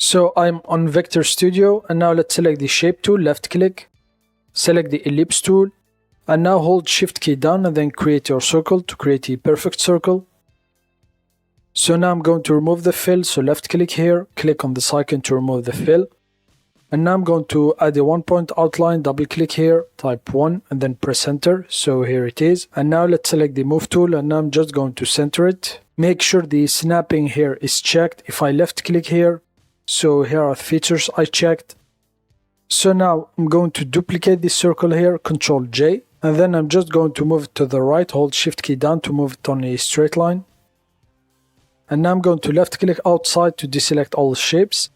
So I'm on Vector Studio, and now let's select the Shape tool, left click, select the Ellipse tool, and now hold Shift key down and then create your circle to create a perfect circle. So now I'm going to remove the fill, so left click here, click on this icon to remove the fill. And now I'm going to add a 1-point outline, double click here, type 1 and then press enter. So here it is. And now let's select the move tool, and now I'm just going to center it. Make sure the snapping here is checked. If I left click here, so here are the features I checked. So now I'm going to duplicate this circle here, Control J, and then I'm just going to move it to the right, hold Shift key down to move it on a straight line. And now I'm going to left click outside to deselect all the shapes.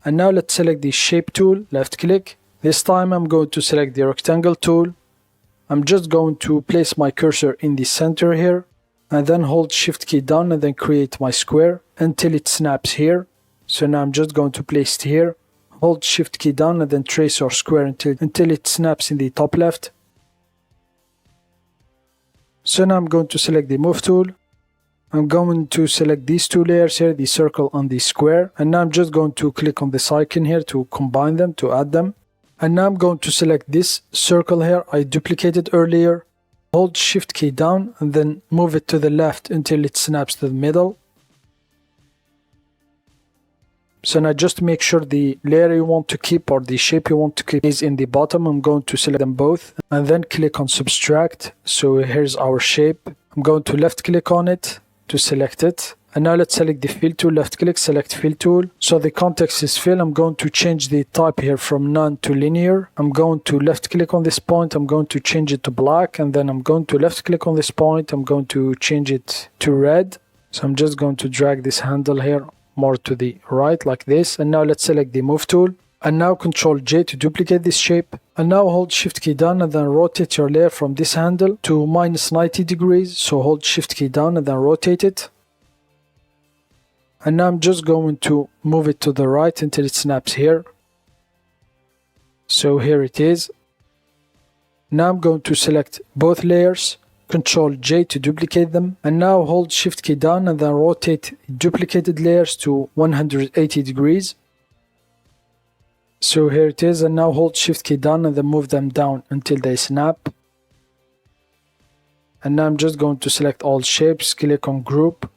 And now let's select the Shape tool, left click. This time I'm going to select the Rectangle tool. I'm just going to place my cursor in the center here, and then hold Shift key down and then create my square until it snaps here. So now I'm just going to place it here, hold Shift key down and then trace your square until it snaps in the top left. So now I'm going to select the Move tool. I'm going to select these two layers here, the circle and the square. And now I'm just going to click on this icon here to combine them, to add them. And now I'm going to select this circle here I duplicated earlier. Hold Shift key down and then move it to the left until it snaps to the middle. So now just make sure the layer you want to keep or the shape you want to keep is in the bottom. I'm going to select them both and then click on Subtract. So here's our shape. I'm going to left click on it to select it. And now let's select the Fill tool, left click, select Fill tool. So the context is fill. I'm going to change the type here from none to linear. I'm going to left click on this point. I'm going to change it to black, and then I'm going to left click on this point. I'm going to change it to red. So I'm just going to drag this handle here more to the right like this. And now let's select the Move tool. And now Control J to duplicate this shape. And now hold Shift key down and then rotate your layer from this handle to -90 degrees. So hold Shift key down and then rotate it. And now I'm just going to move it to the right until it snaps here. So here it is. Now I'm going to select both layers, Control J to duplicate them, and now hold Shift key down and then rotate duplicated layers to 180 degrees. So here it is, and now hold Shift key down and then move them down until they snap. And now I'm just going to select all shapes, click on Group,